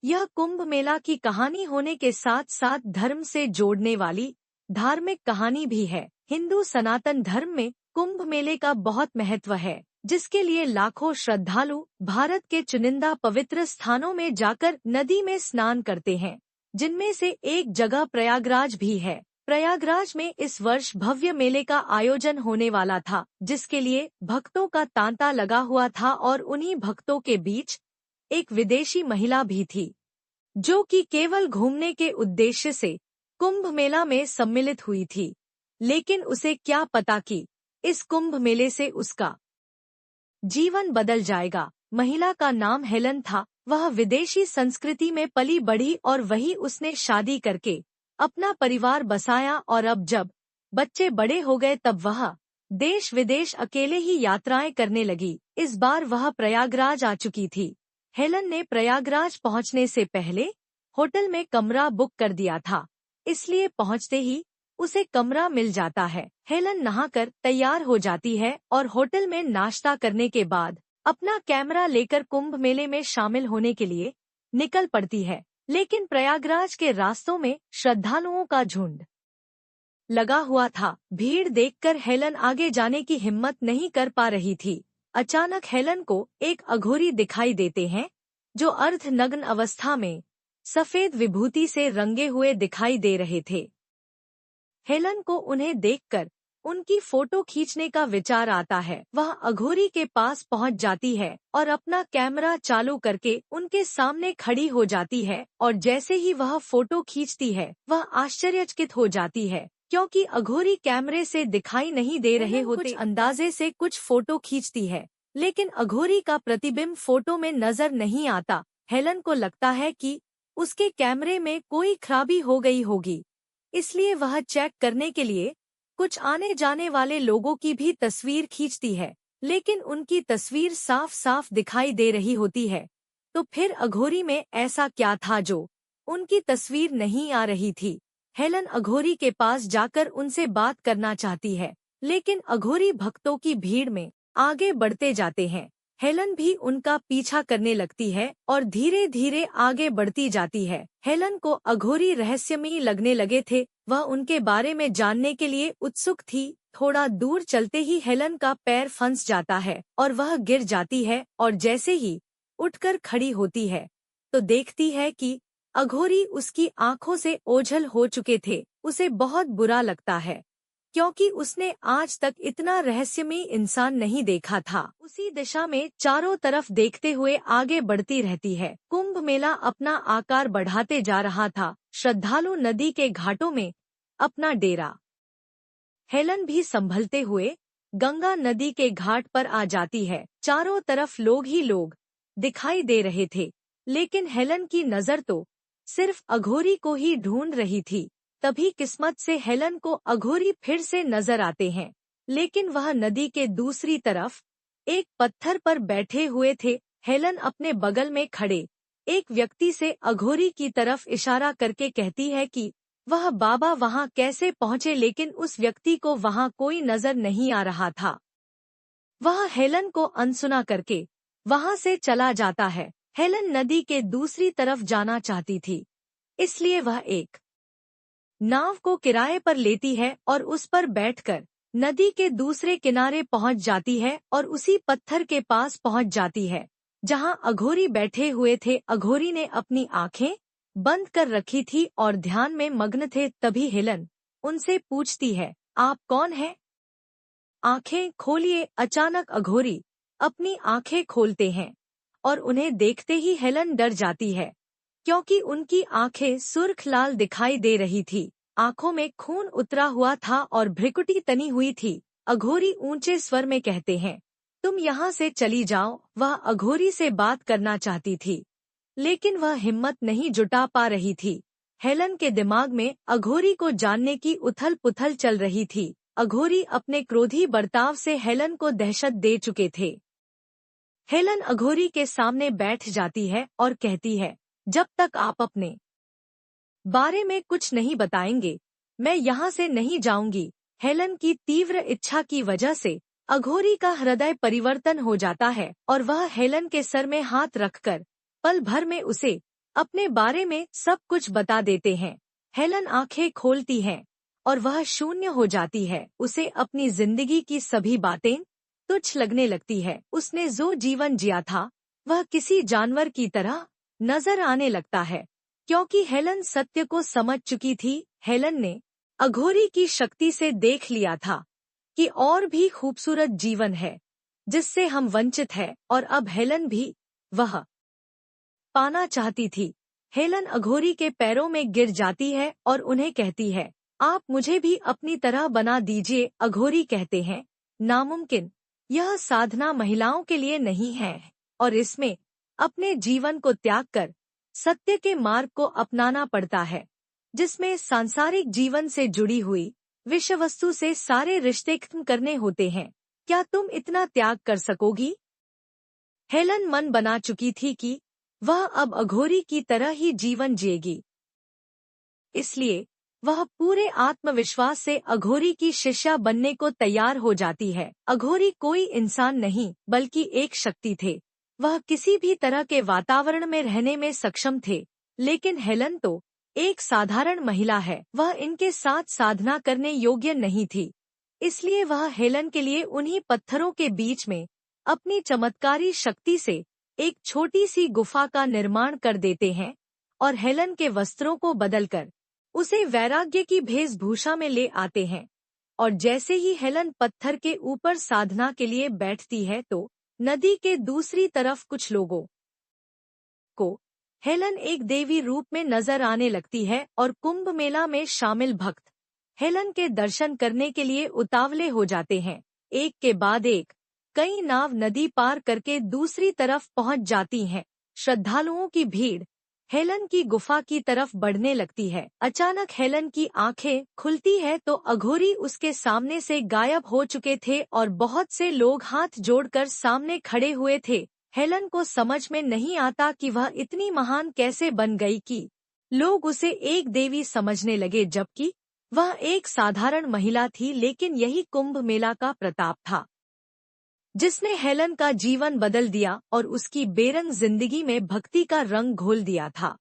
यह कुंभ मेला की कहानी होने के साथ साथ धर्म से जोड़ने वाली धार्मिक कहानी भी है। हिंदू सनातन धर्म में कुंभ मेले का बहुत महत्व है, जिसके लिए लाखों श्रद्धालु भारत के चुनिंदा पवित्र स्थानों में जाकर नदी में स्नान करते हैं, जिनमें से एक जगह प्रयागराज भी है। प्रयागराज में इस वर्ष भव्य मेले का आयोजन होने वाला था, जिसके लिए भक्तों का तांता लगा हुआ था और उन्हीं भक्तों के बीच एक विदेशी महिला भी थी, जो कि केवल घूमने के उद्देश्य से कुंभ मेला में सम्मिलित हुई थी। लेकिन उसे क्या पता कि इस कुंभ मेले से उसका जीवन बदल जाएगा। महिला का नाम हेलन था। वह विदेशी संस्कृति में पली बढ़ी और वही उसने शादी करके अपना परिवार बसाया, और अब जब बच्चे बड़े हो गए तब वह देश विदेश अकेले ही यात्राएं करने लगी। इस बार वह प्रयागराज आ चुकी थी। हेलन ने प्रयागराज पहुंचने से पहले होटल में कमरा बुक कर दिया था, इसलिए पहुंचते ही उसे कमरा मिल जाता है। हेलन नहाकर तैयार हो जाती है और होटल में नाश्ता करने के बाद अपना कैमरा लेकर कुंभ मेले में शामिल होने के लिए निकल पड़ती है। लेकिन प्रयागराज के रास्तों में श्रद्धालुओं का झुंड लगा हुआ था। भीड़ देखकर हेलन आगे जाने की हिम्मत नहीं कर पा रही थी। अचानक हेलन को एक अघोरी दिखाई देते हैं, जो अर्धनग्न अवस्था में सफेद विभूति से रंगे हुए दिखाई दे रहे थे। हेलन को उन्हें देखकर उनकी फोटो खींचने का विचार आता है। वह अघोरी के पास पहुंच जाती है और अपना कैमरा चालू करके उनके सामने खड़ी हो जाती है, और जैसे ही वह फोटो खींचती है वह आश्चर्यचकित हो जाती है, क्योंकि अघोरी कैमरे से दिखाई नहीं दे रहे होते। कुछ अंदाजे से कुछ फोटो खींचती है, लेकिन अघोरी का प्रतिबिंब फोटो में नजर नहीं आता। हेलन को लगता है कि उसके कैमरे में कोई खराबी हो गई होगी, इसलिए वह चेक करने के लिए कुछ आने जाने वाले लोगों की भी तस्वीर खींचती है, लेकिन उनकी तस्वीर साफ साफ दिखाई दे रही होती है। तो फिर अघोरी में ऐसा क्या था जो उनकी तस्वीर नहीं आ रही थी? हेलन अघोरी के पास जाकर उनसे बात करना चाहती है, लेकिन अघोरी भक्तों की भीड़ में आगे बढ़ते जाते हैं। हेलन भी उनका पीछा करने लगती है और धीरे धीरे आगे बढ़ती जाती है। हेलन को अघोरी रहस्यमयी लगने लगे थे। वह उनके बारे में जानने के लिए उत्सुक थी। थोड़ा दूर चलते ही हेलन का पैर फंस जाता है और वह गिर जाती है, और जैसे ही उठकर खड़ी होती है तो देखती है कि अघोरी उसकी आंखों से ओझल हो चुके थे। उसे बहुत बुरा लगता है, क्योंकि उसने आज तक इतना रहस्यमयी इंसान नहीं देखा था। उसी दिशा में चारों तरफ देखते हुए आगे बढ़ती रहती है। कुंभ मेला अपना आकार बढ़ाते जा रहा था। श्रद्धालु नदी के घाटों में अपना डेरा हेलन भी संभलते हुए गंगा नदी के घाट पर आ जाती है। चारों तरफ लोग ही लोग दिखाई दे रहे थे, लेकिन हेलन की नजर तो सिर्फ अघोरी को ही ढूंढ रही थी। तभी किस्मत से हेलन को अघोरी फिर से नजर आते हैं, लेकिन वह नदी के दूसरी तरफ एक पत्थर पर बैठे हुए थे। हेलन अपने बगल में खड़े एक व्यक्ति से अघोरी की तरफ इशारा करके कहती है कि वह बाबा वहां कैसे पहुंचे, लेकिन उस व्यक्ति को वहां कोई नजर नहीं आ रहा था। वह हेलन को अनसुना करके वहां से चला जाता है। हेलन नदी के दूसरी तरफ जाना चाहती थी, इसलिए वह एक नाव को किराए पर लेती है और उस पर बैठकर नदी के दूसरे किनारे पहुंच जाती है और उसी पत्थर के पास पहुंच जाती है जहां अघोरी बैठे हुए थे। अघोरी ने अपनी आंखें बंद कर रखी थी और ध्यान में मग्न थे। तभी हेलन उनसे पूछती है, आप कौन हैं? आंखें खोलिए। अचानक अघोरी अपनी आंखें खोलते हैं और उन्हें देखते ही हेलन डर जाती है, क्योंकि उनकी आंखें सुर्ख लाल दिखाई दे रही थी। आंखों में खून उतरा हुआ था और भ्रिकुटी तनी हुई थी। अघोरी ऊंचे स्वर में कहते हैं, तुम यहाँ से चली जाओ। वह अघोरी से बात करना चाहती थी, लेकिन वह हिम्मत नहीं जुटा पा रही थी। हेलन के दिमाग में अघोरी को जानने की उथल पुथल चल रही थी। अघोरी अपने क्रोधी बर्ताव से हेलन को दहशत दे चुके थे। हेलन अघोरी के सामने बैठ जाती है और कहती है, जब तक आप अपने बारे में कुछ नहीं बताएंगे, मैं यहाँ से नहीं जाऊंगी। हेलन की तीव्र इच्छा की वजह से अघोरी का हृदय परिवर्तन हो जाता है और वह हेलन के सर में हाथ रखकर पल भर में उसे अपने बारे में सब कुछ बता देते हैं। हेलन आंखें खोलती है और वह शून्य हो जाती है। उसे अपनी जिंदगी की सभी बातें तुच्छ लगने लगती है। उसने जो जीवन जिया था वह किसी जानवर की तरह नजर आने लगता है, क्योंकि हेलन सत्य को समझ चुकी थी। हेलन ने अघोरी की शक्ति से देख लिया था कि और भी खूबसूरत जीवन है जिससे हम वंचित हैं, और अब हेलन भी वह पाना चाहती थी। हेलन अघोरी के पैरों में गिर जाती है और उन्हें कहती है, आप मुझे भी अपनी तरह बना दीजिए। अघोरी कहते हैं, नामुमकिन। यह साधना महिलाओं के लिए नहीं है और इसमें अपने जीवन को त्याग कर सत्य के मार्ग को अपनाना पड़ता है, जिसमें सांसारिक जीवन से जुड़ी हुई विषय वस्तु से सारे रिश्ते खत्म करने होते हैं। क्या तुम इतना त्याग कर सकोगी? हेलन मन बना चुकी थी कि वह अब अघोरी की तरह ही जीवन जिएगी, इसलिए वह पूरे आत्मविश्वास से अघोरी की शिष्या बनने को तैयार हो जाती है। अघोरी कोई इंसान नहीं बल्कि एक शक्ति थे। वह किसी भी तरह के वातावरण में रहने में सक्षम थे, लेकिन हेलन तो एक साधारण महिला है। वह इनके साथ साधना करने योग्य नहीं थी, इसलिए वह हेलन के लिए उन्हीं पत्थरों के बीच में अपनी चमत्कारी शक्ति से एक छोटी सी गुफा का निर्माण कर देते हैं और हेलन के वस्त्रों को बदलकर उसे वैराग्य की वेशभूषा में ले आते हैं। और जैसे ही हेलन पत्थर के ऊपर साधना के लिए बैठती है तो नदी के दूसरी तरफ कुछ लोगों को हेलन एक देवी रूप में नजर आने लगती है और कुंभ मेला में शामिल भक्त हेलन के दर्शन करने के लिए उतावले हो जाते हैं। एक के बाद एक कई नाव नदी पार करके दूसरी तरफ पहुंच जाती हैं। श्रद्धालुओं की भीड़ हेलन की गुफा की तरफ बढ़ने लगती है। अचानक हेलन की आंखें खुलती है तो अघोरी उसके सामने से गायब हो चुके थे और बहुत से लोग हाथ जोड़कर सामने खड़े हुए थे। हेलन को समझ में नहीं आता कि वह इतनी महान कैसे बन गई कि लोग उसे एक देवी समझने लगे, जबकि वह एक साधारण महिला थी। लेकिन यही कुंभ मेला का प्रताप था जिसने हेलन का जीवन बदल दिया और उसकी बेरंग जिंदगी में भक्ति का रंग घोल दिया था।